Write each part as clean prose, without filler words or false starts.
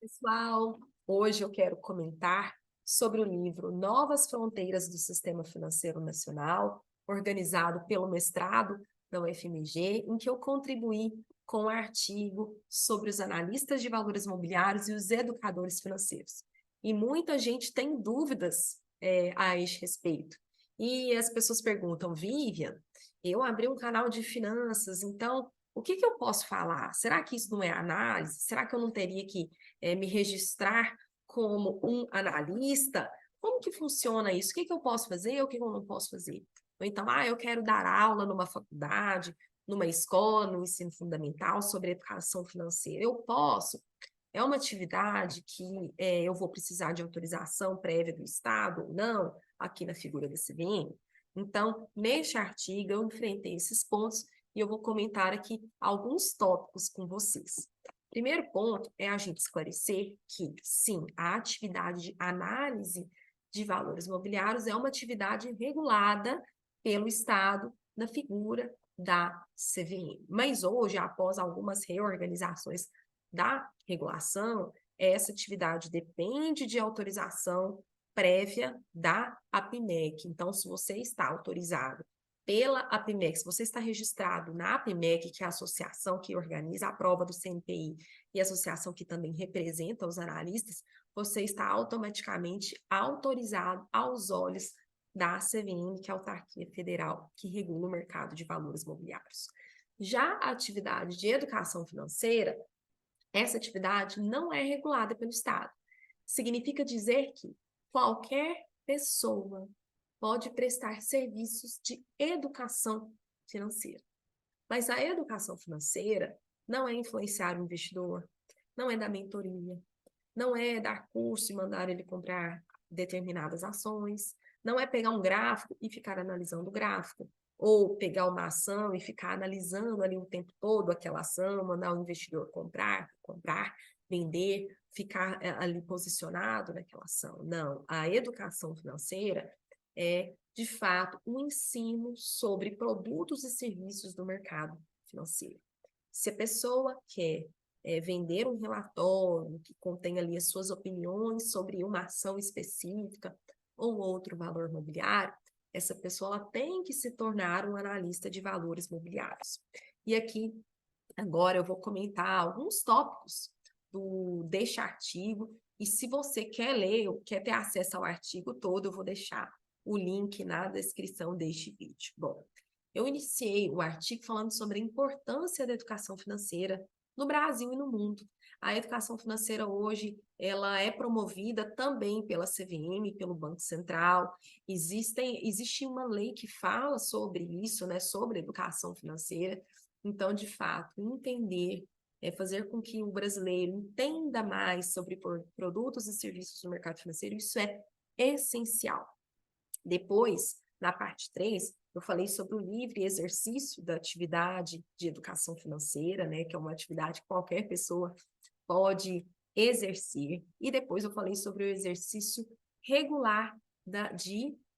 Pessoal, hoje eu quero comentar sobre o livro Novas Fronteiras do Sistema Financeiro Nacional, organizado pelo mestrado da UFMG, em que eu contribuí com um artigo sobre os analistas de valores imobiliários e os educadores financeiros. E muita gente tem dúvidas a este respeito. E as pessoas perguntam, Vivian, eu abri um canal de finanças, então o que eu posso falar? Será que isso não é análise? Será que eu não teria que me registrar como um analista? Como que funciona isso? O que eu posso fazer? O que eu não posso fazer? Ou então, eu quero dar aula numa faculdade, numa escola, no ensino fundamental sobre educação financeira. Eu posso? É uma atividade que eu vou precisar de autorização prévia do Estado ou não, aqui na figura da CVM? Então, neste artigo, eu enfrentei esses pontos e eu vou comentar aqui alguns tópicos com vocês. Primeiro ponto é a gente esclarecer que, sim, a atividade de análise de valores imobiliários é uma atividade regulada pelo Estado na figura da CVM. Mas hoje, após algumas reorganizações da regulação, essa atividade depende de autorização prévia da APIMEC. Então, se você está autorizado pela APIMEC, se você está registrado na APIMEC, que é a associação que organiza a prova do CNPI e a associação que também representa os analistas, você está automaticamente autorizado aos olhos da CVM, que é a autarquia federal que regula o mercado de valores imobiliários. Já a atividade de educação financeira, essa atividade não é regulada pelo Estado. Significa dizer que qualquer pessoa pode prestar serviços de educação financeira. Mas a educação financeira não é influenciar o investidor, não é dar mentoria, não é dar curso e mandar ele comprar determinadas ações, não é pegar um gráfico e ficar analisando o gráfico, ou pegar uma ação e ficar analisando ali o tempo todo aquela ação, mandar o investidor comprar, vender, ficar ali posicionado naquela ação. Não, a educação financeira é, de fato, um ensino sobre produtos e serviços do mercado financeiro. Se a pessoa quer vender um relatório que contém ali as suas opiniões sobre uma ação específica ou outro valor mobiliário, essa pessoa ela tem que se tornar um analista de valores mobiliários. E aqui, agora, eu vou comentar alguns tópicos deste artigo, e se você quer ler ou quer ter acesso ao artigo todo, eu vou deixar o link na descrição deste vídeo. Bom, eu iniciei o artigo falando sobre a importância da educação financeira no Brasil e no mundo. A educação financeira hoje, ela é promovida também pela CVM, pelo Banco Central. Existe uma lei que fala sobre isso, né, sobre educação financeira. Então, de fato, entender, fazer com que o brasileiro entenda mais sobre produtos e serviços do mercado financeiro, isso é essencial. Depois, na parte 3, eu falei sobre o livre exercício da atividade de educação financeira, né, que é uma atividade que qualquer pessoa pode exercer. E depois eu falei sobre o exercício regular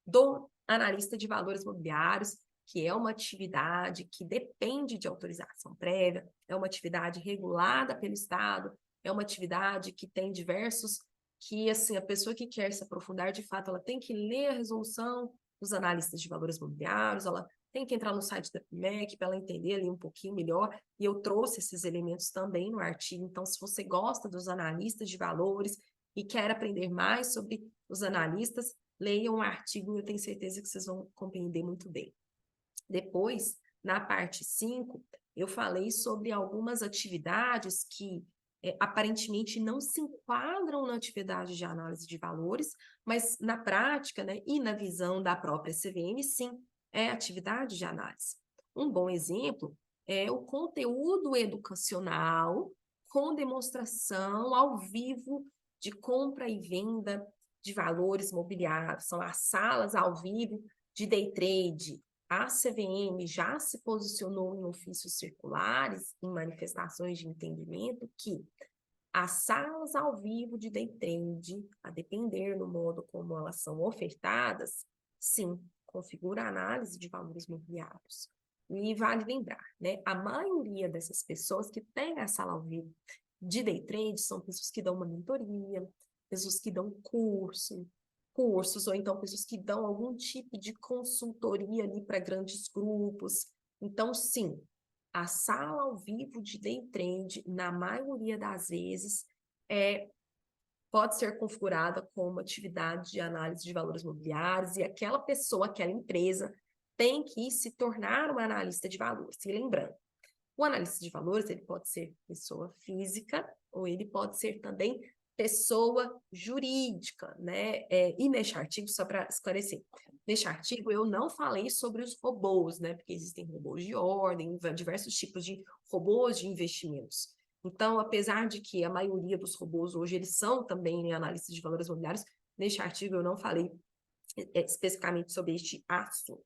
do analista de valores imobiliários, que é uma atividade que depende de autorização prévia, é uma atividade regulada pelo Estado, é uma atividade que tem diversos que, assim, a pessoa que quer se aprofundar, de fato, ela tem que ler a resolução dos analistas de valores imobiliários, ela tem que entrar no site da PMEC para ela entender ali um pouquinho melhor, e eu trouxe esses elementos também no artigo. Então, se você gosta dos analistas de valores e quer aprender mais sobre os analistas, leiam o artigo, eu tenho certeza que vocês vão compreender muito bem. Depois, na parte 5, eu falei sobre algumas atividades que aparentemente não se enquadram na atividade de análise de valores, mas na prática, né, e na visão da própria CVM, sim, é atividade de análise. Um bom exemplo é o conteúdo educacional com demonstração ao vivo de compra e venda de valores mobiliários. São as salas ao vivo de day trade. A CVM já se posicionou em ofícios circulares, em manifestações de entendimento, que as salas ao vivo de day trade, a depender do modo como elas são ofertadas, sim, configura a análise de valores imobiliários. E vale lembrar, né, a maioria dessas pessoas que tem a sala ao vivo de day trade são pessoas que dão uma mentoria, pessoas que dão cursos, ou então pessoas que dão algum tipo de consultoria ali para grandes grupos. Então, sim, a sala ao vivo de day trade, na maioria das vezes, pode ser configurada como atividade de análise de valores imobiliários, e aquela pessoa, aquela empresa, tem que se tornar uma analista de valores. E lembrando, o analista de valores, ele pode ser pessoa física, ou ele pode ser também pessoa jurídica, né? E neste artigo, só para esclarecer, neste artigo eu não falei sobre os robôs, né? Porque existem robôs de ordem, diversos tipos de robôs de investimentos. Então, apesar de que a maioria dos robôs hoje, eles são também analistas de valores imobiliários, neste artigo eu não falei especificamente sobre este assunto.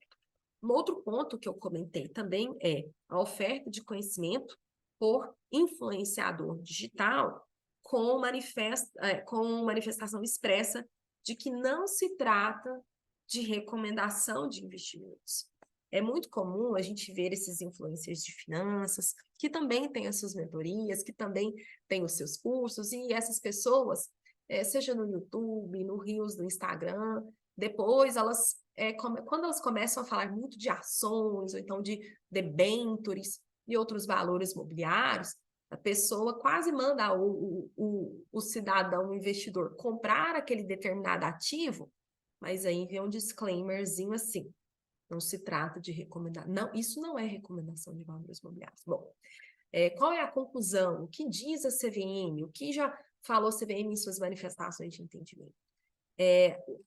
Um outro ponto que eu comentei também é a oferta de conhecimento por influenciador digital com manifestação expressa de que não se trata de recomendação de investimentos. É muito comum a gente ver esses influencers de finanças, que também têm as suas mentorias, que também têm os seus cursos, e essas pessoas, seja no YouTube, no Reels do Instagram, depois quando elas começam a falar muito de ações, ou então de debêntures e outros valores mobiliários, a pessoa quase manda o cidadão, o investidor, comprar aquele determinado ativo, mas aí vem um disclaimerzinho assim, não se trata de recomendar. Não, isso não é recomendação de valores mobiliários. Bom, qual é a conclusão? O que diz a CVM? O que já falou a CVM em suas manifestações de entendimento?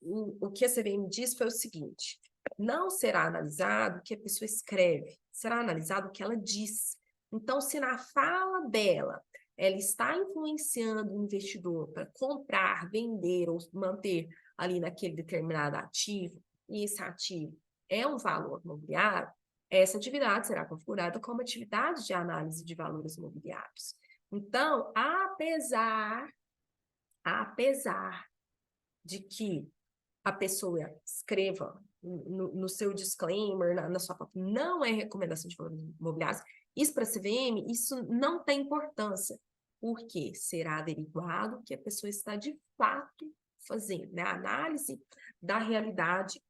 O que a CVM diz foi o seguinte: não será analisado o que a pessoa escreve, será analisado o que ela diz. Então, se na fala dela ela está influenciando o investidor para comprar, vender ou manter ali naquele determinado ativo, e esse ativo é um valor imobiliário, essa atividade será configurada como atividade de análise de valores imobiliários. Então, apesar de que a pessoa escreva no seu disclaimer, na sua foto, não é recomendação de valores imobiliários, isso para a CVM, isso não tem importância, porque será averiguado que a pessoa está de fato fazendo, né? A análise da realidade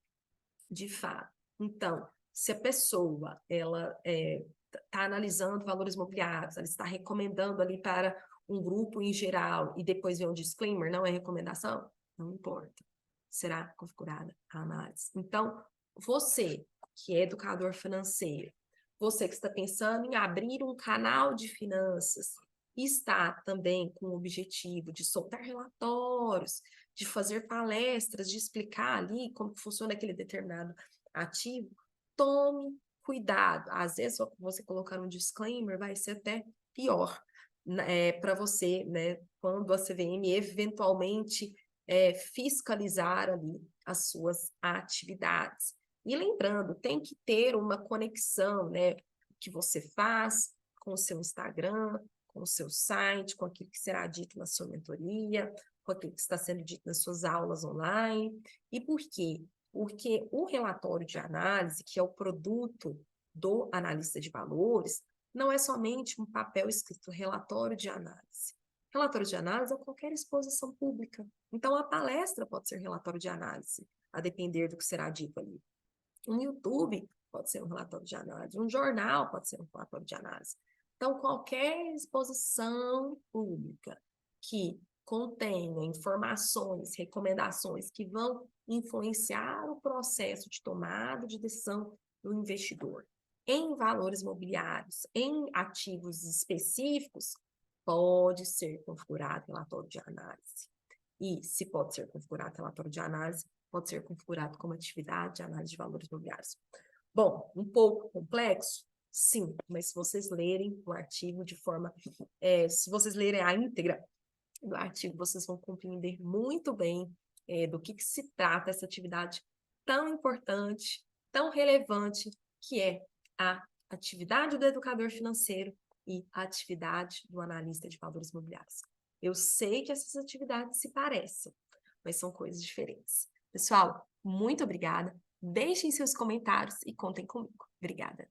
de fato. Então, se a pessoa ela está analisando valores imobiliários, ela está recomendando ali para um grupo em geral e depois vem um disclaimer, não é recomendação, não importa. Será configurada a análise. Então, você que é educador financeiro, você que está pensando em abrir um canal de finanças, está também com o objetivo de soltar relatórios, de fazer palestras, de explicar ali como funciona aquele determinado ativo, tome cuidado. Às vezes, só você colocar um disclaimer vai ser até pior para você, né? Quando a CVM eventualmente fiscalizar ali as suas atividades. E lembrando, tem que ter uma conexão, né? Que você faz com o seu Instagram, com o seu site, com aquilo que será dito na sua mentoria, com aquilo que está sendo dito nas suas aulas online. E por quê? Porque o relatório de análise, que é o produto do analista de valores, não é somente um papel escrito relatório de análise. Relatório de análise é qualquer exposição pública. Então, a palestra pode ser relatório de análise, a depender do que será dito ali. Um YouTube pode ser um relatório de análise, um jornal pode ser um relatório de análise. Então, qualquer exposição pública que contenha informações, recomendações que vão influenciar o processo de tomada de decisão do investidor em valores imobiliários, em ativos específicos, pode ser configurado relatório de análise. E se pode ser configurado relatório de análise, pode ser configurado como atividade de análise de valores imobiliários. Bom, um pouco complexo? Sim, mas se vocês lerem o artigo de forma... se vocês lerem a íntegra do artigo, vocês vão compreender muito bem do que se trata essa atividade tão importante, tão relevante, que é a atividade do educador financeiro e a atividade do analista de valores imobiliários. Eu sei que essas atividades se parecem, mas são coisas diferentes. Pessoal, muito obrigada. Deixem seus comentários e contem comigo. Obrigada.